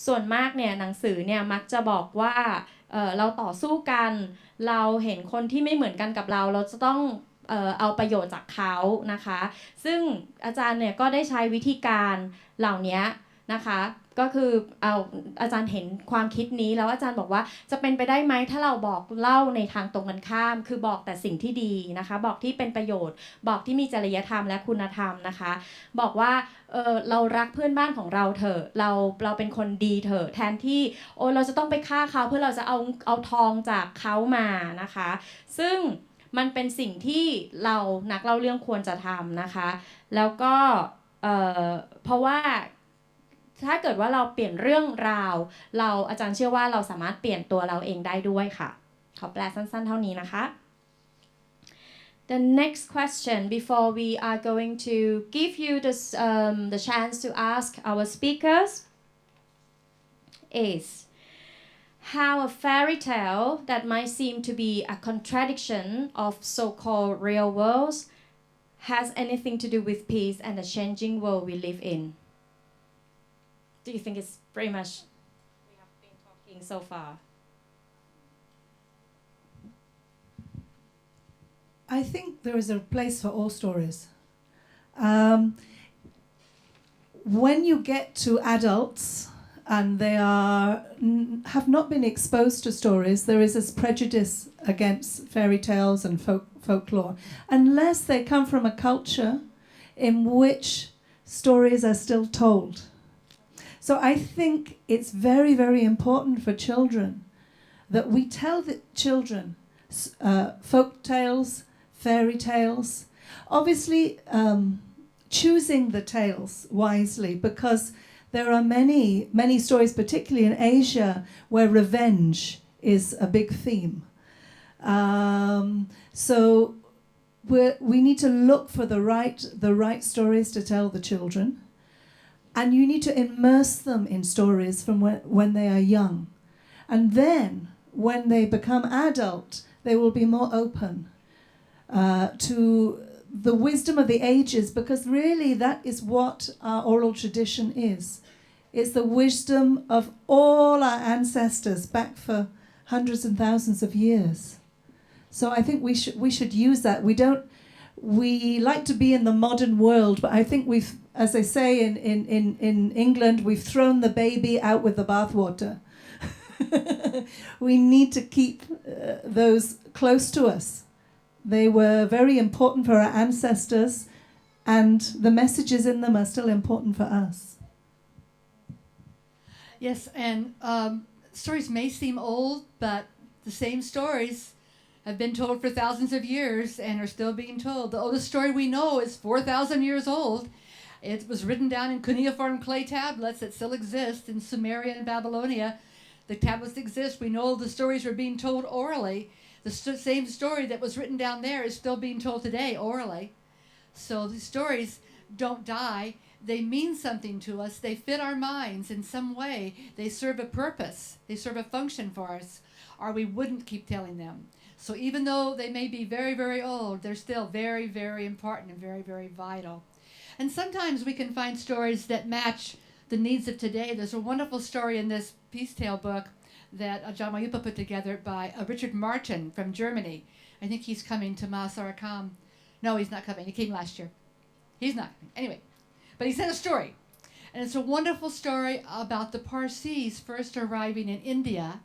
ส่วนมากเนี่ยหนังสือเนี่ยมักจะบอกว่าเราต่อสู้กันเราเห็นคนที่ไม่เหมือนกันกับเราเราจะต้องเอาประโยชน์จากเขานะคะซึ่งอาจารย์เนี่ยก็ได้ใช้วิธีการเหล่านี้นะคะก็คืออาจารย์เห็นความคิดนี้แล้วอาจารย์บอกว่าจะเป็นไปได้ไหมถ้าเราบอกเล่าในทางตรงกันข้ามคือบอกแต่สิ่งที่ดีนะคะบอกที่เป็นประโยชน์บอกที่มีจริยธรรมและคุณธรรมนะคะบอกว่าเรารักเพื่อนบ้านของเราเถอะเราเป็นคนดีเถอะแทนที่เราจะต้องไปฆ่าเขาเพื่อเราจะเอาทองจากเขามานะคะซึ่งมันเป็นสิ่งที่เรานักเล่าเรื่องควรจะทำนะคะแล้วก็เพราะว่าถ้าเกิดว่าเราเปลี่ยนเรื่องราวอาจารย์เชื่อว่าเราสามารถเปลี่ยนตัวเราเองได้ด้วยค่ะขอแปลสั้นๆเท่านี้นะคะ The next question before we are going to give you the chance to ask our speakers is how a fairy tale that might seem to be a contradiction of so-called real worlds has anything to do with peace and the changing world we live in. Do you think it's pretty much we have been talking so far? I think there is a place for all stories. When you get to adults and they have not been exposed to stories, there is this prejudice against fairy tales and folklore, unless they come from a culture in which stories are still told. So I think it's very, very important for children that we tell the children folk tales, fairy tales, obviously choosing the tales wisely, because there are many, many stories, particularly in Asia, where revenge is a big theme. So we need to look for the right stories to tell the children, and you need to immerse them in stories from when they are young. And then, when they become adult, they will be more open to the wisdom of the ages, because really that is what our oral tradition is. It's the wisdom of all our ancestors back for hundreds and thousands of years. So I think we should use that. We like to be in the modern world, but I think we've, as they say in England, we've thrown the baby out with the bathwater. We need to keep those close to us. They were very important for our ancestors, and the messages in them are still important for us. Yes, and stories may seem old, but the same stories have been told for thousands of years and are still being told. The oldest story we know is 4,000 years old. It was written down in cuneiform clay tablets that still exist in Sumeria and Babylonia. The tablets exist. We know the stories were being told orally. The same story that was written down there is still being told today orally. So the stories don't die. They mean something to us. They fit our minds in some way. They serve a purpose. They serve a function for us, or we wouldn't keep telling them. So even though they may be very, very old, they're still very, very important and very, very vital. And sometimes we can find stories that match the needs of today. There's a wonderful story in this Peace Tale book that John Mayupa put together by Richard Martin from Germany. I think he's coming to Masarakam. No, he's not coming. He came last year. He's not coming. Anyway, but he sent a story. And it's a wonderful story about the Parsis first arriving in India.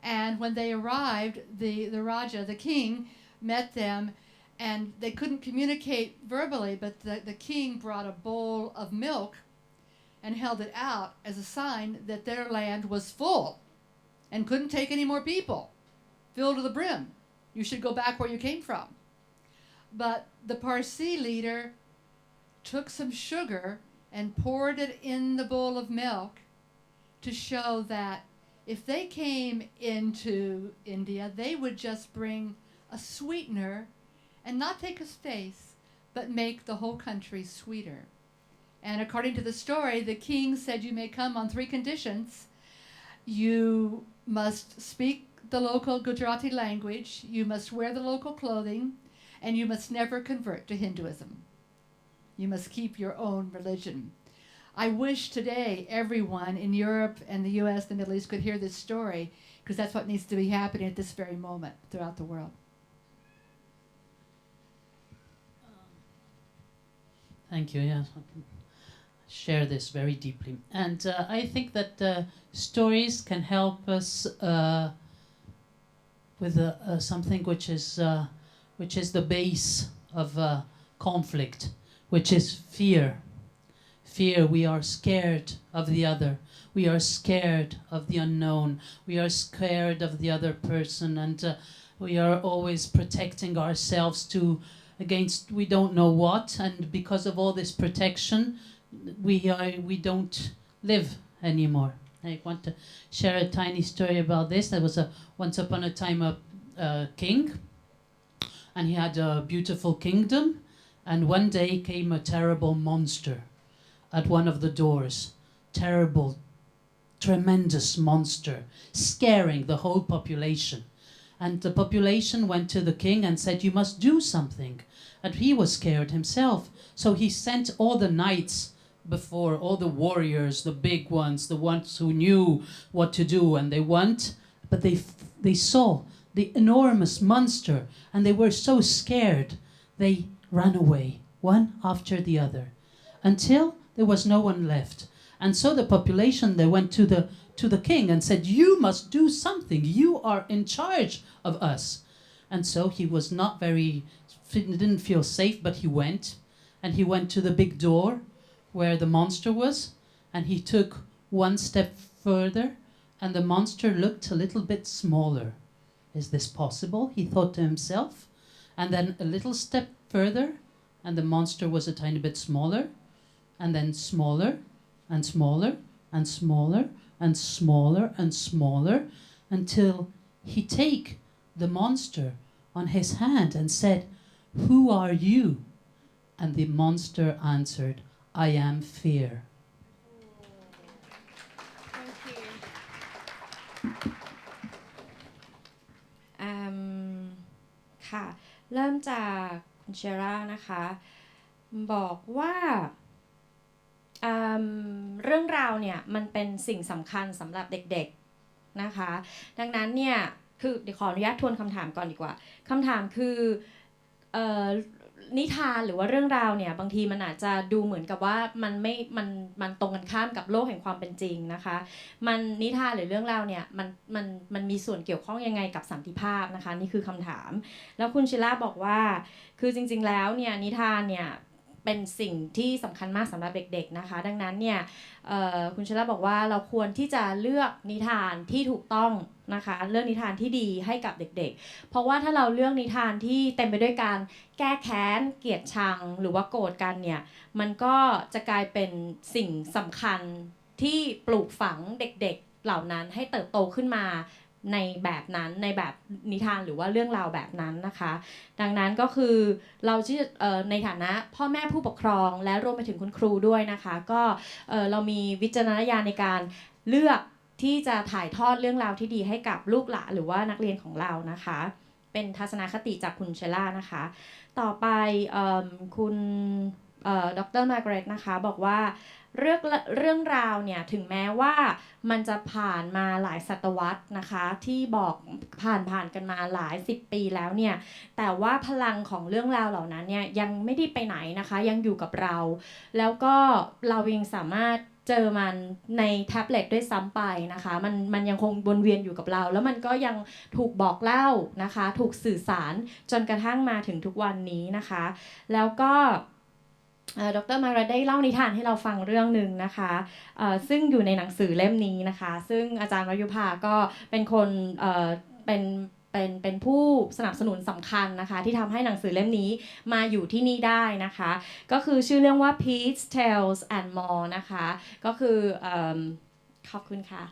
And when they arrived, the Raja, the king, met them, and they couldn't communicate verbally, but the king brought a bowl of milk and held it out as a sign that their land was full and couldn't take any more people, filled to the brim. You should go back where you came from. But the Parsi leader took some sugar and poured it in the bowl of milk to show that if they came into India, they would just bring a sweetener and not take a space, but make the whole country sweeter. And according to the story, the king said, you may come on 3 conditions. You must speak the local Gujarati language, you must wear the local clothing, and you must never convert to Hinduism. You must keep your own religion. I wish today everyone in Europe and the US, the Middle East could hear this story because that's what needs to be happening at this very moment throughout the world. Thank you. Yes, I can share this very deeply, and I think that stories can help us with something which is the base of conflict, which is fear. Fear. We are scared of the other. We are scared of the unknown. We are scared of the other person, and we are always protecting ourselves against we don't know what. And because of all this protection, we don't live anymore. I want to share a tiny story about this. There was once upon a time a king, and he had a beautiful kingdom. And one day came a terrible monster at one of the doors. Terrible, tremendous monster, scaring the whole population. And the population went to the king and said, "You must do something." And he was scared himself. So he sent all the knights before, all the warriors, the big ones, the ones who knew what to do. And they went, but they saw the enormous monster, and they were so scared, they ran away, one after the other, until there was no one left. And so the population, they went to the king and said, "You must do something. You are in charge of us." And so he was not didn't feel safe, but he went to the big door where the monster was, and he took one step further, and the monster looked a little bit smaller. Is this possible? He thought to himself. And then a little step further, and the monster was a tiny bit smaller, and then smaller and smaller and smaller and smaller and smaller, until he take the monster on his hand and said, "Who are you?" And the monster answered, "I am fear." Thank you. ค่ะ เริ่มจากคุณเชรานะคะ บอกว่าเรื่องราวเนี่ยมันเป็นสิ่งสำคัญสำหรับเด็กๆนะคะ ดังนั้นเนี่ยคือเดี๋ยวขออนุญาตทวนคำถามก่อนดีกว่าคำถามคือนิทานหรือว่าเรื่องราวเนี่ยบางทีมันอาจจะดูเหมือนกับว่ามันตรงกันข้ามกับโลกแห่งความเป็นจริงนะคะมันนิทานหรือเรื่องราวเนี่ยมันมีส่วนเกี่ยวข้องยังไงกับสันติภาพนะคะนี่คือคำถามแล้วคุณชิล่าบอกว่าคือจริงๆแล้วเนี่ยนิทานเนี่ยเป็นสิ่งที่สำคัญมากสำหรับเด็กๆนะคะดังนั้นเนี่ยคุณชิล่าบอกว่าเราควรที่จะเลือกนิทานที่ถูกต้องนะคะเลือกนิทานที่ดีให้กับเด็กๆเพราะว่าถ้าเราเลือกนิทานที่เต็มไปด้วยการแก้แค้นเกลียดชังหรือว่าโกรธกันเนี่ยมันก็จะกลายเป็นสิ่งสำคัญที่ปลูกฝังเด็กๆเหล่านั้นให้เติบโตขึ้นมาในแบบนั้นในแบบนิทานหรือว่าเรื่องราวแบบนั้นนะคะดังนั้นก็คือเราที่ในฐานะพ่อแม่ผู้ปกครองและรวมไปถึงคุณครูด้วยนะคะก็เรามีวิจารณญาณในการเลือกที่จะถ่ายทอดเรื่องราวที่ดีให้กับลูกหลานหรือว่านักเรียนของเรานะคะเป็นทัศนคติจากคุณเชล่านะคะต่อไปคุณดร.มาร์กาเร็ตนะคะบอกว่าเรื่องราวเนี่ยถึงแม้ว่ามันจะผ่านมาหลายศตวรรษนะคะที่บอกผ่านกันมาหลาย10 ปีแล้วเนี่ยแต่ว่าพลังของเรื่องราวเหล่านั้นเนี่ยยังไม่ได้ไปไหนนะคะยังอยู่กับเราแล้วก็เรายังสามารถเจอมันในแท็บเล็ตด้วยซ้ำไปนะคะมันยังคงวนเวียนอยู่กับเราแล้วมันก็ยังถูกบอกเล่านะคะถูกสื่อสารจนกระทั่งมาถึงทุกวันนี้นะคะแล้วก็ดร.มาราได้เล่านิทานให้เราฟังเรื่องหนึ่งนะคะซึ่งอยู่ในหนังสือเล่มนี้นะคะซึ่งอาจารย์วยุภาก็เป็นคนเป็นผู้สนับสนุนสำคัญนะคะที่ทำให้หนังสือเล่มนี้มาอยู่ที่นี่ได้นะคะก็คือชื่อเรื่องว่า Peacetales and More นะคะก็คือขอบคุณค่ะ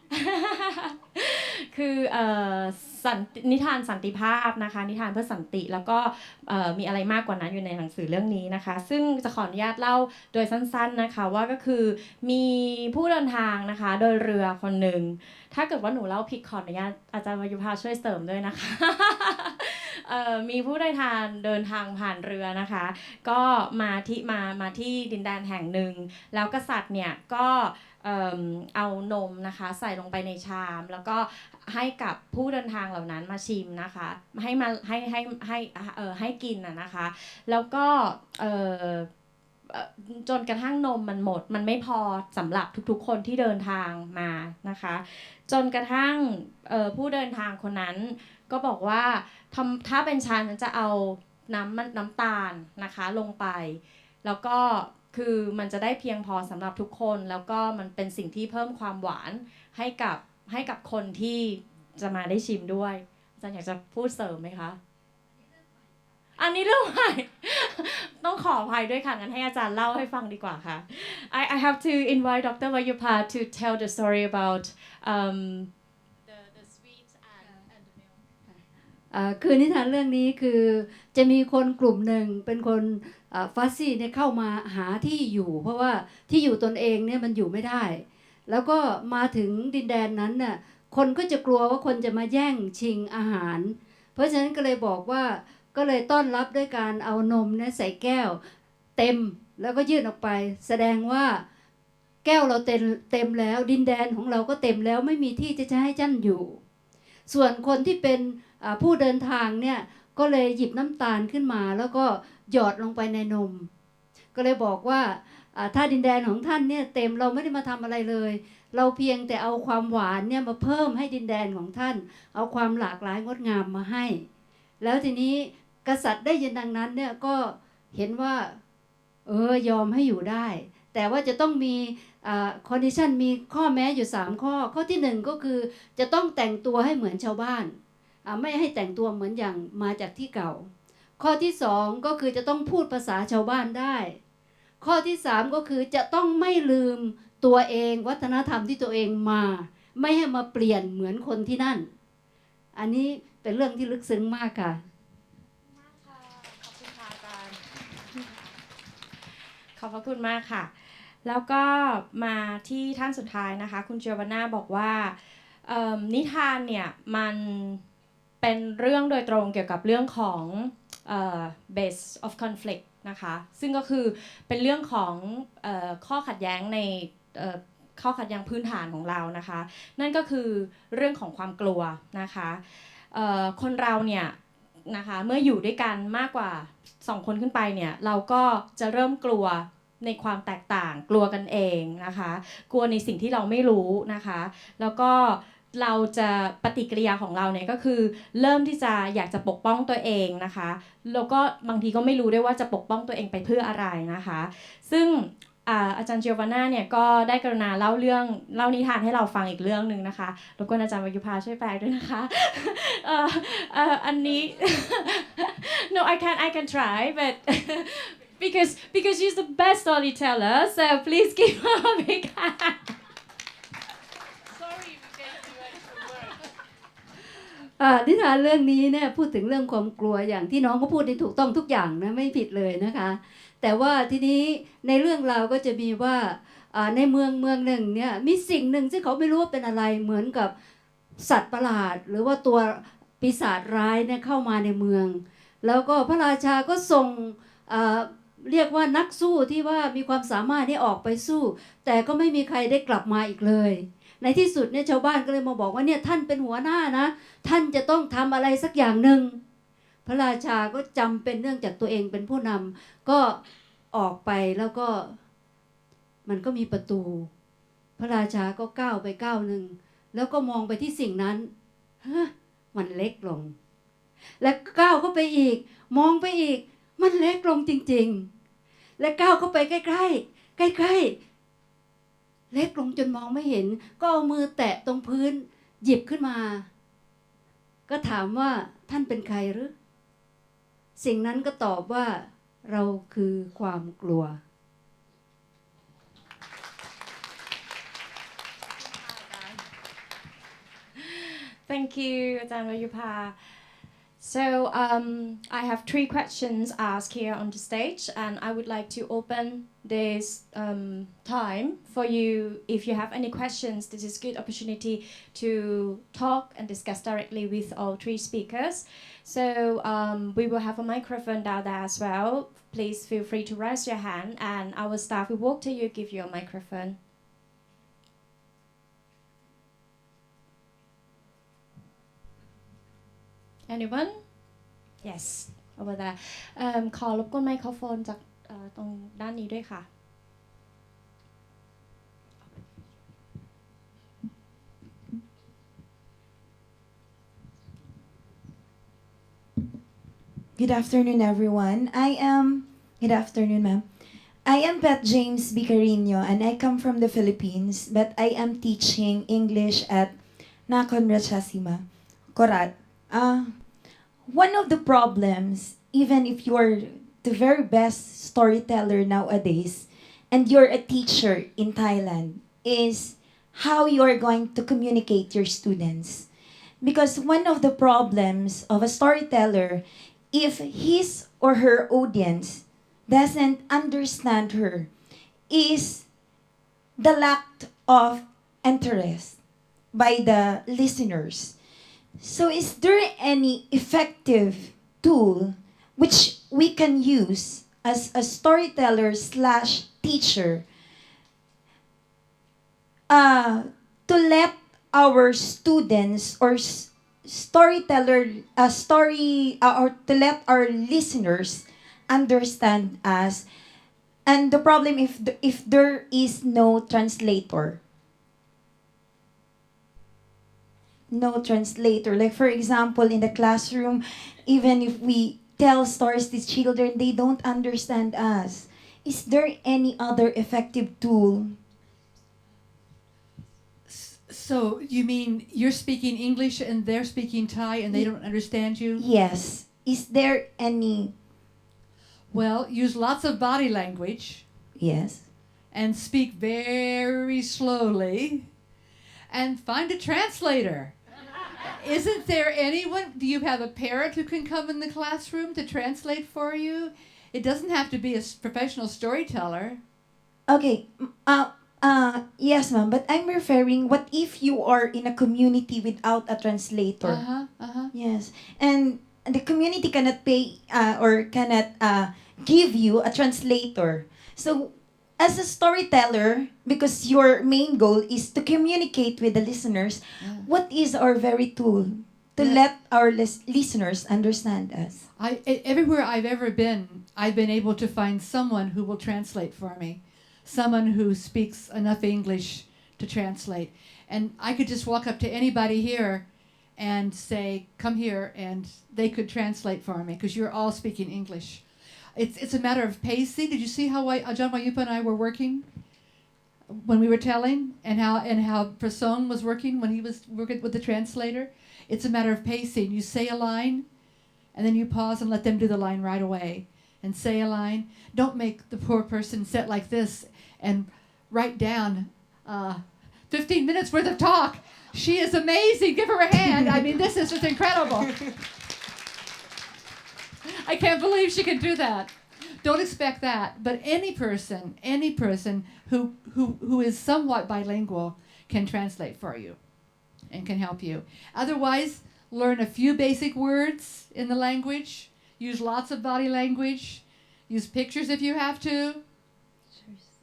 คือนิทานสันติภาพนะคะนิทานเพื่อสันติแล้วก็มีอะไรมากกว่านั้นอยู่ในหนังสือเรื่องนี้นะคะซึ่งจะขออนุญาตเล่าโดยสั้นๆนะคะว่าก็คือมีผู้เดินทางนะคะโดยเรือคนหนึ่งถ้าเกิดว่าหนูเล่าผิดขออนุญาตอาจารย์วยุภาช่วยเสริมด้วยนะคะ มีผู้เดินทางผ่านเรือนะคะ ก็มาที่ดินแดนแห่งหนึ่งแล้วกษัตริย์เนี่ยก็เอานมนะคะใส่ลงไปในชาม แล้วก็ให้กับผู้เดินทางเหล่านั้นมาชิมนะคะให้กินนะคะ แล้วก็จนกระทั่งนมมันหมดมันไม่พอสำหรับทุกๆคนที่เดินทางมานะคะจนกระทั่งผู้เดินทางคนนั้นก็บอกว่าถ้าเป็นฉันจะเอาน้ำตาลนะคะลงไปแล้วก็คือมันจะได้เพียงพอสำหรับทุกคนแล้วก็มันเป็นสิ่งที่เพิ่มความหวานให้กับคนที่จะมาได้ชิมด้วยอาจารย์อยากจะพูดเสริมไหมคะอันนี้เรื่องใหม่ ต้องขออภัยด้วยค่ะงั้นให้อาจารย์เล่าให้ฟังดีกว่าค่ะ I have to invite Dr. Vayupa to tell the story about the sweet and the milk คือนิทานเรื่องนี้คือจะมีคนกลุ่มหนึ่งเป็นคนฟัสซี่เนี่ยเข้ามาหาที่อยู่เพราะว่าที่อยู่ตนเองเนี่ยมันอยู่ไม่ได้แล้วก็มาถึงดินแดนนั้นน่ะคนก็จะกลัวว่าคนจะมาแย่งชิงอาหารเพราะฉะนั้นก็เลยบอกว่าก็เลยต้อนรับด้วยการเอานมเนี่ยใส่แก้วเต็มแล้วก็ยื่นออกไปแสดงว่าแก้วเราเต็มแล้วดินแดนของเราก็เต็มแล้วไม่มีที่จะให้ท่านอยู่ส่วนคนที่เป็นผู้เดินทางเนี่ยก็เลยหยิบน้ำตาลขึ้นมาแล้วก็หยอดลงไปในนมก็เลยบอกว่าถ้าดินแดนของท่านเนี่ยเต็มเราไม่ได้มาทำอะไรเลยเราเพียงแต่เอาความหวานเนี่ยมาเพิ่มให้ดินแดนของท่านเอาความหลากหลายงดงามมาให้แล้วทีนี้กษัตริย์ได้ยินดังนั้นเนี่ยก็เห็นว่ายอมให้อยู่ได้แต่ว่าจะต้องมีคอนดิชันมีข้อแม้อยู่3ข้อที่1ก็คือจะต้องแต่งตัวให้เหมือนชาวบ้านไม่ให้แต่งตัวเหมือนอย่างมาจากที่เก่าข้อที่2ก็คือจะต้องพูดภาษาชาวบ้านได้ข้อที่3ก็คือจะต้องไม่ลืมตัวเองวัฒนธรรมที่ตัวเองมาไม่ให้มาเปลี่ยนเหมือนคนที่นั่นอันนี้เป็นเรื่องที่ลึกซึ้งมากค่ะขอบคุณค่ะอาจารย์ขอบพระคุณมากค่ะแล้วก็มาที่ท่านสุดท้ายนะคะคุณเจวาน่าบอกว่านิทานเนี่ยมันเป็นเรื่องโดยตรงเกี่ยวกับเรื่องของ base of conflict นะคะซึ่งก็คือเป็นเรื่องของข้อขัดแย้งในข้อขัดแย้งพื้นฐานของเรานะคะนั่นก็คือเรื่องของความกลัวนะคะคนเราเนี่ยนะคะเมื่ออยู่ด้วยกันมากกว่า2คนขึ้นไปเนี่ยเราก็จะเริ่มกลัวในความแตกต่างกลัวกันเองนะคะกลัวในสิ่งที่เราไม่รู้นะคะแล้วก็เราจะปฏิกิริยาของเราเนี่ยก็คือเริ่มที่จะอยากจะปกป้องตัวเองนะคะแล้วก็บางทีก็ไม่รู้ด้วยว่าจะปกป้องตัวเองไปเพื่ออะไรนะคะซึ่งอาจารย์เจวาน่าเนี่ยก็ได้กรุณาเล่านิทานให้เราฟังอีกเรื่องหนึ่งนะคะรบกวนอาจารย์วายุภาช่วยแปลด้วยนะคะอันนี้ no I can try but because she's the best storyteller so please give her a big hand sorry we can't do extra work นิทานเรื่องนี้เนี่ยพูดถึงเรื่องความกลัวอย่างที่น้องก็พูดได้ถูกต้องทุกอย่างนะไม่ผิดเลยนะคะแต่ว่าทีนี้ในเรื่องราวก็จะมีว่าในเมืองหนึ่งเนี่ยมีสิ่งหนึ่งที่เขาไม่รู้ว่าเป็นอะไรเหมือนกับสัตว์ประหลาดหรือว่าตัวปีศาจร้ายเนี่ยเข้ามาในเมืองแล้วก็พระราชาก็ส่งเรียกว่านักสู้ที่ว่ามีความสามารถที่ออกไปสู้แต่ก็ไม่มีใครได้กลับมาอีกเลยในที่สุดเนี่ยชาวบ้านก็เลยมาบอกว่าเนี่ยท่านเป็นหัวหน้านะท่านจะต้องทำอะไรสักอย่างหนึ่งพระราชาก็จำเป็นเนื่องจากตัวเองเป็นผู้นำก็ออกไปแล้วก็มันก็มีประตูพระราชาก็ก้าวไปก้าวหนึ่งแล้วก็มองไปที่สิ่งนั้นมันเล็กลงและก้าวเข้าไปอีกมองไปอีกมันเล็กลงจริงๆและก้าวเข้าไปใกล้ๆเล็กลงจนมองไม่เห็นก็เอามือแตะตรงพื้นหยิบขึ้นมาก็ถามว่าท่านเป็นใครหรือสิ่งนั้นก็ตอบว่าเราคือความกลัว Thank you อาจารย์วายุภา So I have 3 questions asked here on the stage, and I would like to open this time for you. If you have any questions, this is a good opportunity to talk and discuss directly with all 3 speakers. So we will have a microphone down there as well. Please feel free to raise your hand, and our staff will walk to you, give you a microphone. Anyone? Yes, over there. ขอรบกวนไมโครโฟนจากตรงด้านนี้ด้วยค่ะ Good afternoon, everyone. Good afternoon, ma'am. I am Beth James Bicarino, and I come from the Philippines, but I am teaching English at Nakhon Ratchasima, Korat. One of the problems, even if you're the very best storyteller nowadays, and you're a teacher in Thailand, is how you're going to communicate your students. Because one of the problems of a storyteller, if his or her audience doesn't understand her, is the lack of interest by the listeners. So is there any effective tool which we can use as a storyteller / teacher to let our students or storyteller or to let our listeners understand us, and the problem if there is no translator. No translator. Like for example, in the classroom, even if we tell stories to children, they don't understand us. Is there any other effective tool? So you mean you're speaking English and they're speaking Thai and they don't understand you? Yes. Is there any? Well, use lots of body language Yes. and speak very slowly and find a translator. Isn't there anyone? Do you have a parent who can come in the classroom to translate for you? It doesn't have to be a professional storyteller. Okay. Yes, ma'am. But I'm referring, what if you are in a community without a translator? Yes. And the community cannot pay or cannot give you a translator. So as a storyteller, because your main goal is to communicate with the listeners, what is our very tool to let our listeners understand us? Everywhere I've ever been, I've been able to find someone who will translate for me, someone who speaks enough English to translate. And I could just walk up to anybody here and say, come here, and they could translate for me because you're all speaking English. It's a matter of pacing. Did you see how John Wayupa and I were working when we were telling, and how Prasong was working when he was working with the translator? It's a matter of pacing. You say a line, and then you pause and let them do the line right away, and say a line. Don't make the poor person sit like this and write down 15 minutes worth of talk. She is amazing. Give her a hand. I mean, this is just incredible. I can't believe she can do that. Don't expect that. But any person who is somewhat bilingual can translate for you and can help you. Otherwise, learn a few basic words in the language. Use lots of body language. Use pictures if you have to.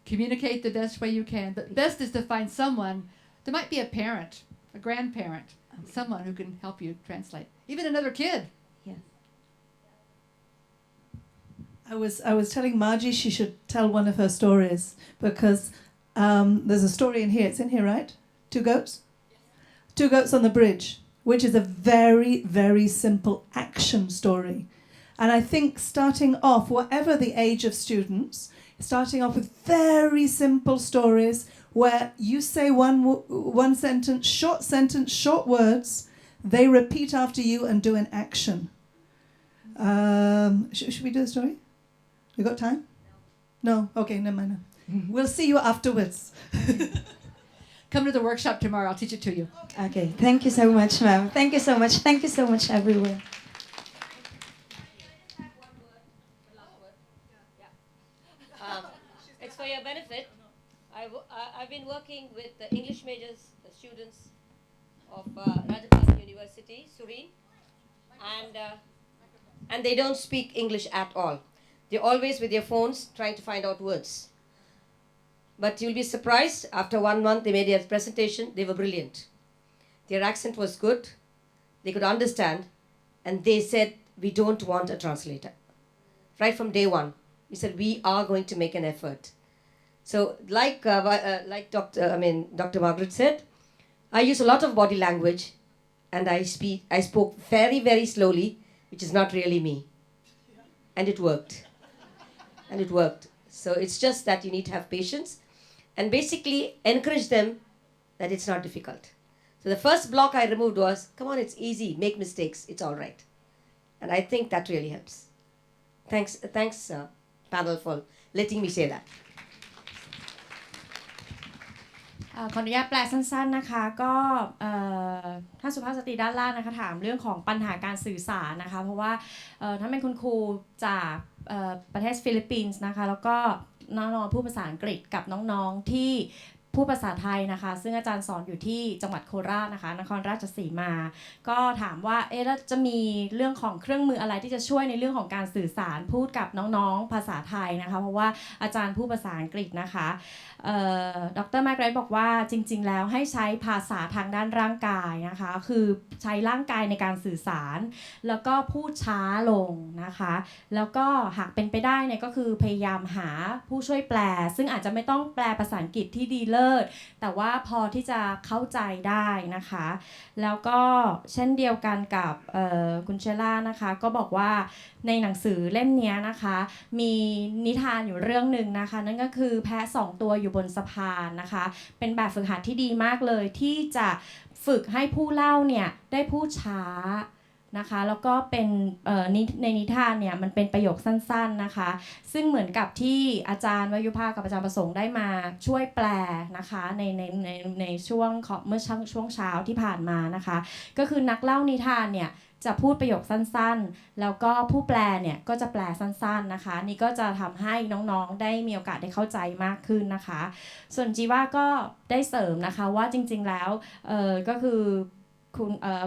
Communicate the best way you can. But best is to find someone. There might be a parent, a grandparent, someone who can help you translate. Even another kid. Yes. I was telling Margie she should tell one of her stories because there's a story in here. It's in here, right? 2 goats? 2 goats on the bridge, which is a very, very simple action story. And I think starting off, whatever the age of students, starting off with very simple stories where you say one sentence, short words, they repeat after you and do an action. Should we do the story? You got time? No? Okay, never mind. We'll see you afterwards. Come to the workshop tomorrow. I'll teach it to you. Okay. Thank you so much, ma'am. Thank you so much. Thank you so much, everyone. benefit, I've been working with the English majors, the students of Rajabhat University, Surin, and they don't speak English at all. They're always with their phones trying to find out words. But you'll be surprised, after 1 month they made their presentation, they were brilliant. Their accent was good, they could understand, and they said, we don't want a translator. Right from day one, we said, we are going to make an effort. So like Dr. Margaret said, I use a lot of body language, and I spoke very, very slowly, which is not really me. And it worked. And it worked. So it's just that you need to have patience and basically encourage them that it's not difficult. So the first block I removed was, come on, it's easy, make mistakes, it's all right. And I think that really helps. Thanks, panel, for letting me say that. ขออนุญาตแปลสั้นๆนะคะก็ท่านสุภาพสตรีด้านล่างนะคะถามเรื่องของปัญหาการสื่อสารนะคะเพราะว่าท่านเป็นคุณครูจากประเทศฟิลิปปินส์นะคะแล้วก็น้องๆผู้ภาษาอังกฤษกับน้องๆที่ผู้ภาษาไทยนะคะซึ่งอาจารย์สอนอยู่ที่จังหวัดโคราชนะคะนครราชสีมาก็ถามว่าแล้วจะมีเรื่องของเครื่องมืออะไรที่จะช่วยในเรื่องของการสื่อสารพูดกับน้องๆภาษาไทยนะคะเพราะว่าอาจารย์ผู้ภาษาอังกฤษนะคะดร. มาร์กาเร็ตบอกว่าจริงๆแล้วให้ใช้ภาษาทางด้านร่างกายนะคะคือใช้ร่างกายในการสื่อสารแล้วก็พูดช้าลงนะคะแล้วก็หากเป็นไปได้เนี่ยก็คือพยายามหาผู้ช่วยแปลซึ่งอาจจะไม่ต้องแปลภาษาอังกฤษที่ดีเลิศแต่ว่าพอที่จะเข้าใจได้นะคะแล้วก็เช่นเดียวกันกับคุณเชล่านะคะก็บอกว่าในหนังสือเล่มนี้นะคะมีนิทานอยู่เรื่องหนึ่งนะคะนั่นก็คือแพะ2ตัวอยู่บนสะพานนะคะเป็นแบบฝึกหัดที่ดีมากเลยที่จะฝึกให้ผู้เล่าเนี่ยได้พูดช้านะคะแล้วก็เป็นในนิทานเนี่ยมันเป็นประโยคสั้นๆนะคะซึ่งเหมือนกับที่อาจารย์วยุภากับอาจารย์ประสงค์ได้มาช่วยแปลนะคะในช่วงเมื่อช่วงเช้าที่ผ่านมานะคะก็คือนักเล่านิทานเนี่ยจะพูดประโยคสั้นๆแล้วก็ผู้แปลเนี่ยก็จะแปลสั้นๆนะคะนี่ก็จะทำให้น้องๆได้มีโอกาสได้เข้าใจมากขึ้นนะคะส่วนจีว่าก็ได้เสริมนะคะว่าจริงๆแล้วก็คือ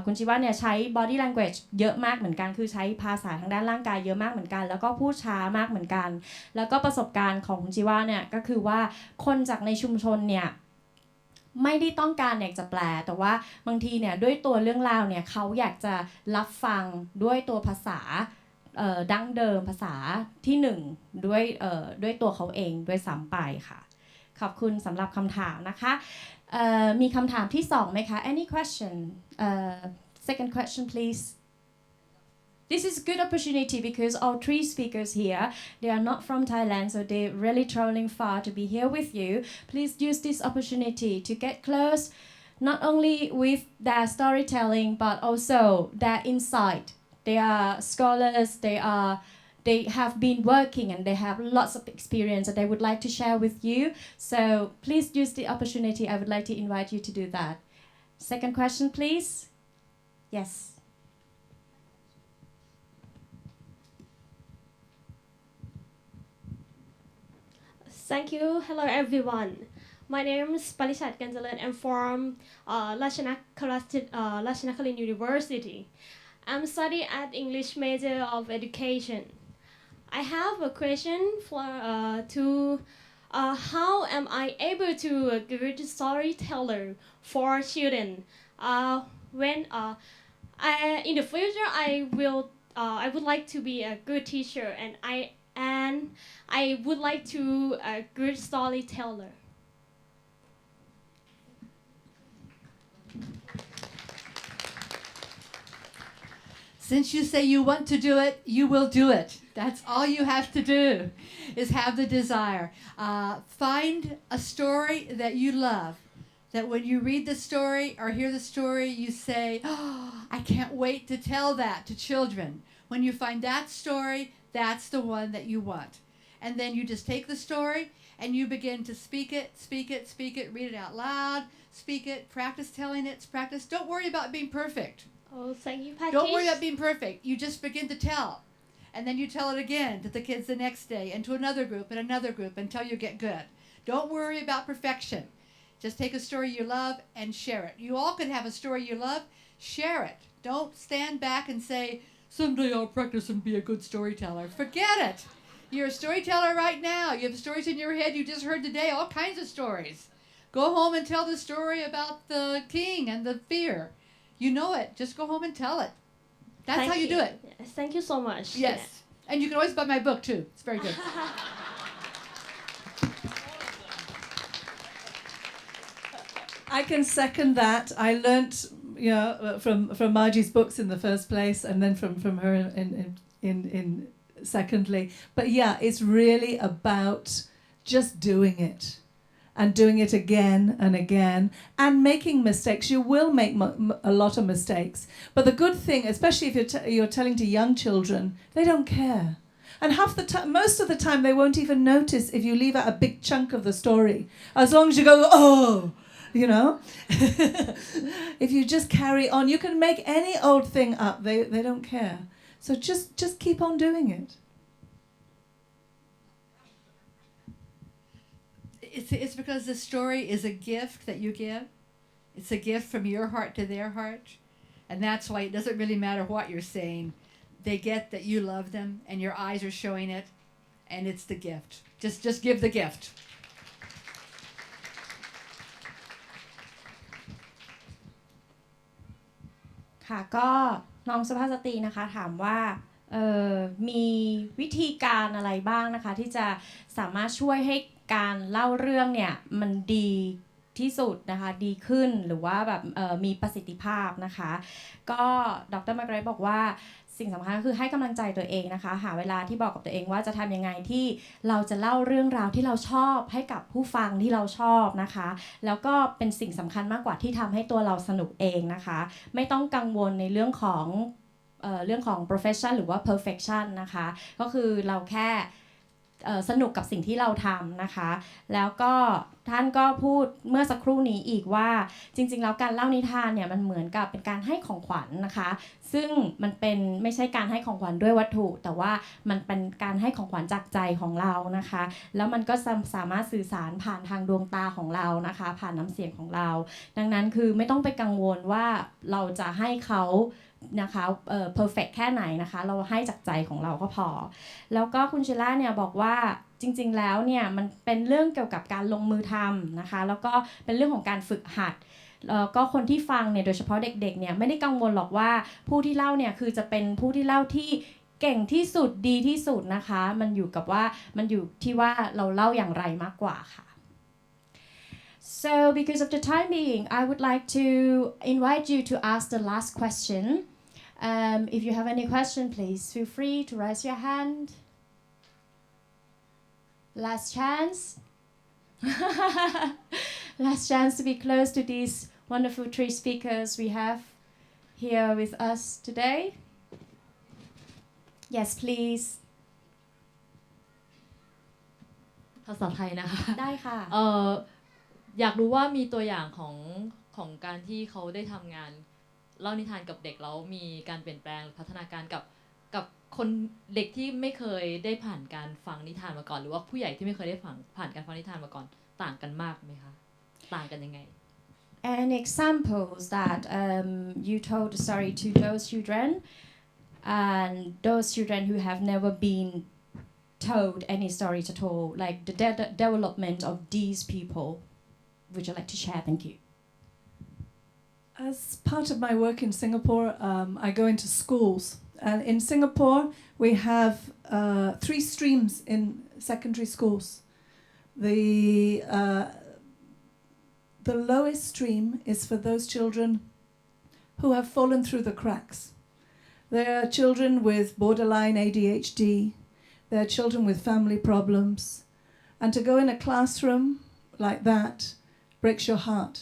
คุณชิวาเนี่ยใช้ body language เยอะมากเหมือนกันคือใช้ภาษาทางด้านร่างกายเยอะมากเหมือนกันแล้วก็พูดช้ามากเหมือนกันแล้วก็ประสบการณ์ของคุณชิวาเนี่ยก็คือว่าคนจากในชุมชนเนี่ยไม่ได้ต้องการอยากจะแปลแต่ว่าบางทีเนี่ยด้วยตัวเรื่องราวเนี่ยเขาอยากจะรับฟังด้วยตัวภาษาดั้งเดิมภาษาที่หนึ่งด้วยตัวเขาเองด้วยซ้ำไปค่ะขอบคุณสำหรับคำถามนะคะมีคำถามที่2ไหมคะ Any question second question please This is a good opportunity because all 3 speakers here, they are not from Thailand, so they're really traveling far to be here with you. Please use this opportunity to get close, not only with their storytelling, but also their insight. They are scholars, they have been working and they have lots of experience that they would like to share with you. So please use the opportunity. I would like to invite you to do that. Second question, please. Yes. Thank you. Hello, everyone. My name is Palishat Ganjalan. I'm from Lashanakarin University. I'm studying at English major of education. I have a question for how am I able to a good storyteller for children? In the future, I would like to be a good teacher, and I would like to a good storyteller. Since you say you want to do it, you will do it. That's all you have to do, is have the desire. Find a story that you love, that when you read the story or hear the story, you say, oh, I can't wait to tell that to children. When you find that story, that's the one that you want. And then you just take the story and you begin to speak it, read it out loud, speak it, practice telling it, practice. Don't worry about being perfect. Oh, thank you, Patish. Don't worry about being perfect. You just begin to tell. And then you tell it again to the kids the next day and to another group until you get good. Don't worry about perfection. Just take a story you love and share it. You all can have a story you love. Share it. Don't stand back and say, someday I'll practice and be a good storyteller. Forget it. You're a storyteller right now. You have stories in your head you just heard today, all kinds of stories. Go home and tell the story about the king and the fear. You know it. Just go home and tell it. That's how you do it. Yes, thank you so much. Yes. And you can always buy my book too. It's very good. I can second that. I learnt, from Margie's books in the first place, and then from her in secondly. But yeah, it's really about just doing it, and doing it again and again, and making mistakes. You will make a lot of mistakes. But the good thing, especially if you're telling to young children, they don't care. And most of the time, they won't even notice if you leave out a big chunk of the story, as long as you go, oh. If you just carry on, you can make any old thing up. They don't care. So just keep on doing it. It's because the story is a gift that you give. It's a gift from your heart to their heart. And that's why it doesn't really matter what you're saying. They get that you love them and your eyes are showing it. And it's the gift. Just give the gift. ค่ะก็น้องสุภาพสตรีนะคะถามว่ามีวิธีการอะไรบ้างนะคะที่จะสามารถช่วยให้การเล่าเรื่องเนี่ยมันดีที่สุดนะคะดีขึ้นหรือว่าแบบมีประสิทธิภาพนะคะก็ดร.มาร์เกรทบอกว่าสิ่งสำคัญก็คือให้กำลังใจตัวเองนะคะหาเวลาที่บอกกับตัวเองว่าจะทำยังไงที่เราจะเล่าเรื่องราวที่เราชอบให้กับผู้ฟังที่เราชอบนะคะแล้วก็เป็นสิ่งสำคัญมากกว่าที่ทำให้ตัวเราสนุกเองนะคะไม่ต้องกังวลในเรื่องของ profession หรือว่า perfection นะคะก็คือเราแค่สนุกกับสิ่งที่เราทำนะคะแล้วก็ท่านก็พูดเมื่อสักครู่นี้อีกว่าจริงๆแล้วการเล่านิทานเนี่ยมันเหมือนกับเป็นการให้ของขวัญนะคะซึ่งมันเป็นไม่ใช่การให้ของขวัญด้วยวัตถุแต่ว่ามันเป็นการให้ของขวัญจากใจของเรานะคะแล้วมันก็สามารถสื่อสารผ่านทางดวงตาของเรานะคะผ่านน้ำเสียงของเราดังนั้นคือไม่ต้องไปกังวลว่าเราจะให้เขานะคะperfect แค่ไหนนะคะเราให้จากใจของเราก็พอแล้วก็คุณชิล่าเนี่ยบอกว่าจริงๆแล้วเนี่ยมันเป็นเรื่องเกี่ยวกับการลงมือทำนะคะแล้วก็เป็นเรื่องของการฝึกหัดก็คนที่ฟังเนี่ยโดยเฉพาะเด็กๆเนี่ยไม่ได้กังวลหรอกว่าผู้ที่เล่าเนี่ยคือจะเป็นผู้ที่เล่าที่เก่งที่สุดดีที่สุดนะคะมันอยู่ที่ว่าเราเล่าอย่างไรมากกว่าค่ะSo because of the time being, I would like to invite you to ask the last question. If you have any question, please feel free to raise your hand. Last chance. Last chance to be close to these wonderful three speakers we have here with us today. Yes, please. ภาษาไทยนะคะ ได้ค่ะ อยากรู้ว่ามีตัวอย่างของการที่เขาได้ทำงานเล่านิทานกับเด็กแล้วมีการเปลี่ยนแปลงหรือพัฒนาการกับคนเด็กที่ไม่เคยได้ผ่านการฟังนิทานมาก่อนหรือว่าผู้ใหญ่ที่ไม่เคยได้ผ่านการฟังนิทานมาก่อนต่างกันมากไหมคะต่างกันยังไง An examples that you told the story to those children and those children who have never been told any stories at all, like the development of these people. Would you like to share? Thank you. As part of my work in Singapore, I go into schools. And in Singapore, we have 3 streams in secondary schools. The lowest stream is for those children who have fallen through the cracks. They are children with borderline ADHD. They are children with family problems. And to go in a classroom like that breaks your heart.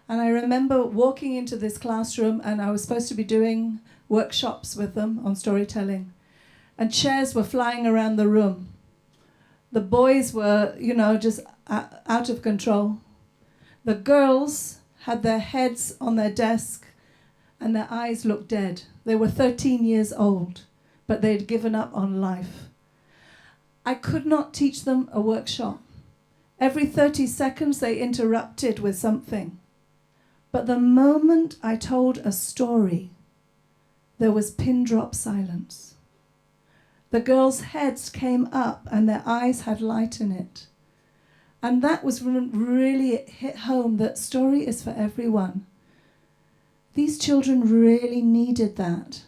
And I remember walking into this classroom and I was supposed to be doing workshops with them on storytelling. And chairs were flying around the room. The boys were, just out of control. The girls had their heads on their desk and their eyes looked dead. They were 13 years old, but they'd given up on life. I could not teach them a workshop. Every 30 seconds they interrupted with something. But the moment I told a story, there was pin drop silence. The girls' heads came up and their eyes had light in it. And that was really, it hit home that story is for everyone. These children really needed that.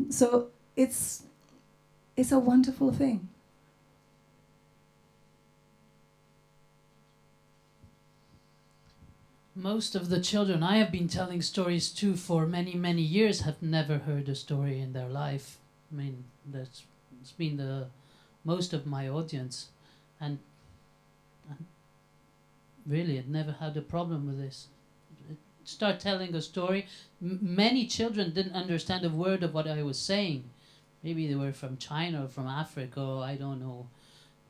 So it's a wonderful thing. Most of the children I have been telling stories to for many, many years have never heard a story in their life. I mean, that's it's been the most of my audience, and really, it never had a problem with this. Start telling a story. Many children didn't understand a word of what I was saying. Maybe they were from China or from Africa, or I don't know.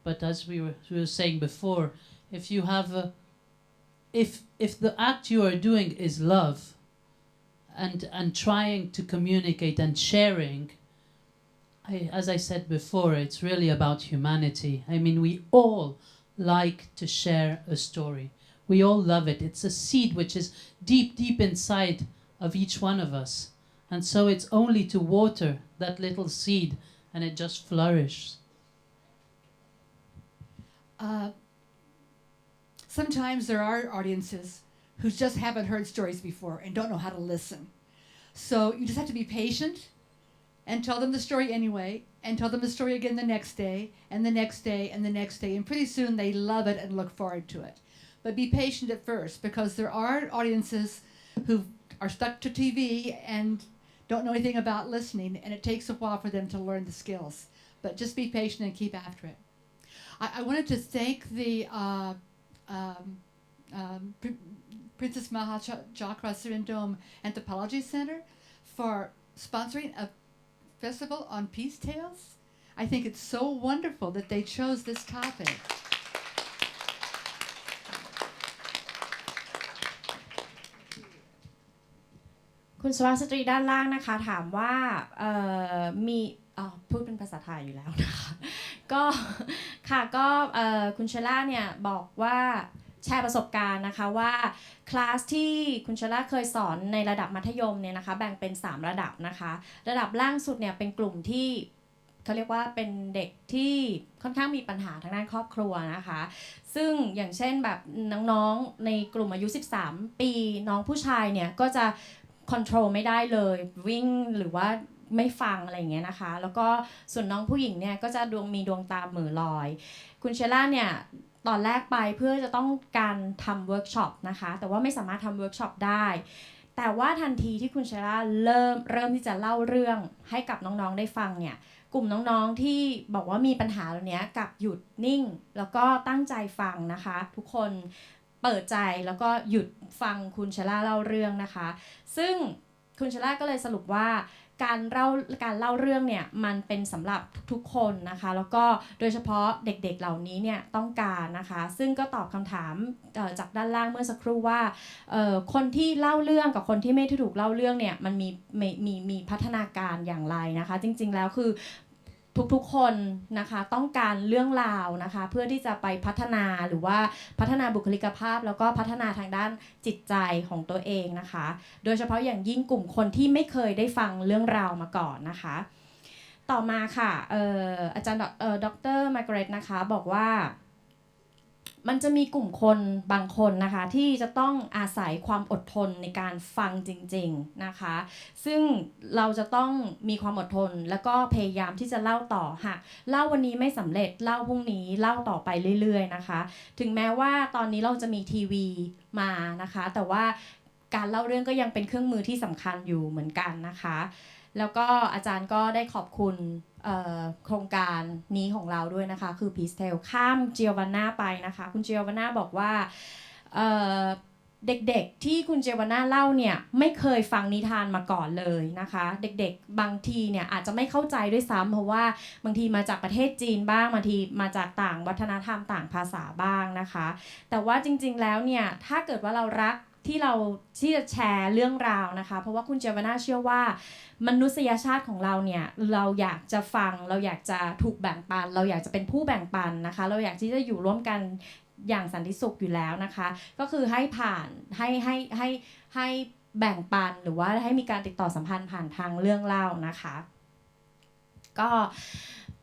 But as we were saying before, if you have a if the act you are doing is love and trying to communicate and sharing, as I said before, it's really about humanity. I mean, we all like to share a story. We all love it. It's a seed which is deep, deep inside of each one of us. And so it's only to water that little seed and it just flourishes. Sometimes there are audiences who just haven't heard stories before and don't know how to listen. So you just have to be patient and tell them the story anyway, and tell them the story again the next day, and the next day, and the next day, and pretty soon they love it and look forward to it. But be patient at first, because there are audiences who are stuck to TV and don't know anything about listening, and it takes a while for them to learn the skills. But just be patient and keep after it. I wanted to thank the Princess Mahachakra Surindom Anthropology Center for sponsoring a festival on Peacetales. I think it's so wonderful that they chose this topic. คุณสุภาพสตรีด้านล่างนะคะถามว่ามีพูดเป็นภาษาไทยอยู่แล้วนะคะก็ค่ะก็คุณเชล่าเนี่ยบอกว่าแชร์ประสบการณ์นะคะว่าคลาสที่คุณเชล่าเคยสอนในระดับมัธยมเนี่ยนะคะแบ่งเป็น3ระดับนะคะระดับล่างสุดเนี่ยเป็นกลุ่มที่เขาเรียกว่าเป็นเด็กที่ค่อนข้างมีปัญหาทางด้านครอบครัวนะคะซึ่งอย่างเช่นแบบน้องๆในกลุ่มอายุ13ปีน้องผู้ชายเนี่ยก็จะคอนโทรลไม่ได้เลยวิ่งหรือว่าไม่ฟังอะไรอย่างเงี้ยนะคะแล้วก็ส่วนน้องผู้หญิงเนี่ยก็จะมีดวงตาเหม่อลอยคุณเชล่าเนี่ยตอนแรกไปเพื่อจะต้องการทำเวิร์กช็อปนะคะแต่ว่าไม่สามารถทำเวิร์กช็อปได้แต่ว่าทันทีที่คุณเชล่าเริ่มที่จะเล่าเรื่องให้กับน้องๆได้ฟังเนี่ยกลุ่มน้องๆที่บอกว่ามีปัญหาเหล่านี้กลับหยุดนิ่งแล้วก็ตั้งใจฟังนะคะทุกคนเปิดใจแล้วก็หยุดฟังคุณเชล่าเล่าเรื่องนะคะซึ่งคุณเชล่าก็เลยสรุปว่าการเล่าเรื่องเนี่ยมันเป็นสำหรับทุกๆคนนะคะแล้วก็โดยเฉพาะเด็กๆเหล่านี้เนี่ยต้องการนะคะซึ่งก็ตอบคำถามจากด้านล่างเมื่อสักครู่ว่าคนที่เล่าเรื่องกับคนที่ไม่ถูกเล่าเรื่องเนี่ยมันมีพัฒนาการอย่างไรนะคะจริงๆแล้วคือทุกๆคนนะคะต้องการเรื่องราวนะคะเพื่อที่จะไปพัฒนาหรือว่าพัฒนาบุคลิกภาพแล้วก็พัฒนาทางด้านจิตใจของตัวเองนะคะโดยเฉพาะอย่างยิ่งกลุ่มคนที่ไม่เคยได้ฟังเรื่องราวมาก่อนนะคะต่อมาค่ะอาจารย์ดร.มาร์กาเร็ตนะคะบอกว่ามันจะมีกลุ่มคนบางคนนะคะที่จะต้องอาศัยความอดทนในการฟังจริงๆนะคะซึ่งเราจะต้องมีความอดทนแล้วก็พยายามที่จะเล่าต่อหากเล่าวันนี้ไม่สำเร็จเล่าพรุ่งนี้เล่าต่อไปเรื่อยๆนะคะถึงแม้ว่าตอนนี้เราจะมีทีวีมานะคะแต่ว่าการเล่าเรื่องก็ยังเป็นเครื่องมือที่สำคัญอยู่เหมือนกันนะคะแล้วก็อาจารย์ก็ได้ขอบคุณโครงการนี้ของเราด้วยนะคะคือ Peacetales ข้ามเจียววาน่าไปนะคะคุณเจียววาน่าบอกว่าเด็กๆที่คุณเจียววาน่าเล่าเนี่ยไม่เคยฟังนิทานมาก่อนเลยนะคะเด็กๆบางทีเนี่ยอาจจะไม่เข้าใจด้วยซ้ำเพราะว่าบางทีมาจากประเทศจีนบ้างบางทีมาจากต่างวัฒนธรรมต่างภาษาบ้างนะคะแต่ว่าจริงๆแล้วเนี่ยถ้าเกิดว่าเรารัก ที่จะแชร์เรื่องราวนะคะเพราะว่าคุณเจวาน่าเชื่อว่ามนุษยชาติของเราเนี่ยเราอยากจะฟังเราอยากจะถูกแบ่งปันเราอยากจะเป็นผู้แบ่งปันนะคะเราอยากที่จะอยู่ร่วมกันอย่างสันติสุขอยู่แล้วนะคะก็คือให้ผ่านให้แบ่งปันหรือว่าให้มีการติดต่อสัมพันธ์ผ่านทางเรื่องเล่านะคะก็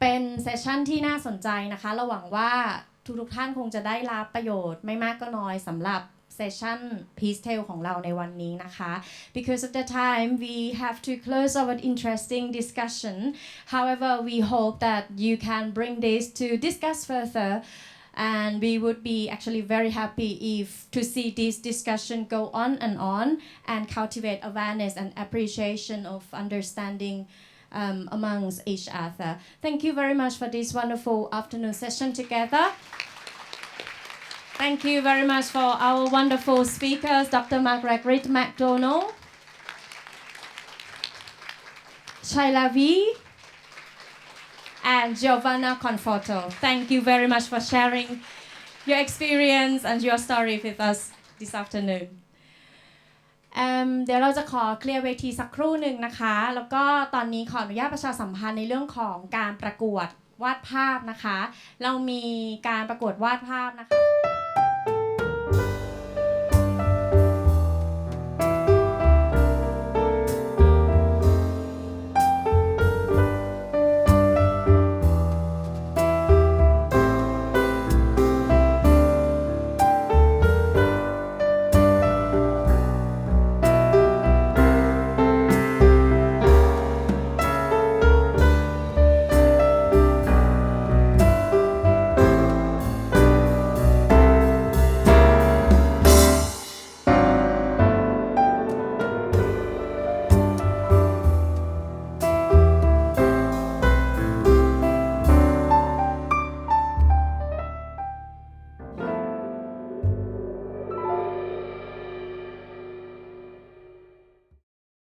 เป็นเซสชั่นที่น่าสนใจนะคะเราหวังว่าทุกท่านคงจะได้รับประโยชน์ไม่มากก็น้อยสำหรับเซสชั่น Peacetales ของเราในวันนี้นะคะ Because of the time we have to close our interesting discussion. However, we hope that you can bring this to discuss further and we would be actually very happy if to see this discussion go on and cultivate awareness and appreciation of understanding amongst each other. Thank you very much for this wonderful afternoon session together. Thank you very much for our wonderful speakers, Dr. Margaret McDonald, Shailavi, and Giovanna Conforto. Thank you very much for sharing your experience and your story with us this afternoon. เดี๋ยวเราจะขอเคลียร์เวทีสักครู่หนึ่งนะคะแล้วก็ตอนนี้ขออนุญาตประชาสัมพันธ์ในเรื่องของการประกวดวาดภาพนะคะเรามีการประกวดวาดภาพนะคะ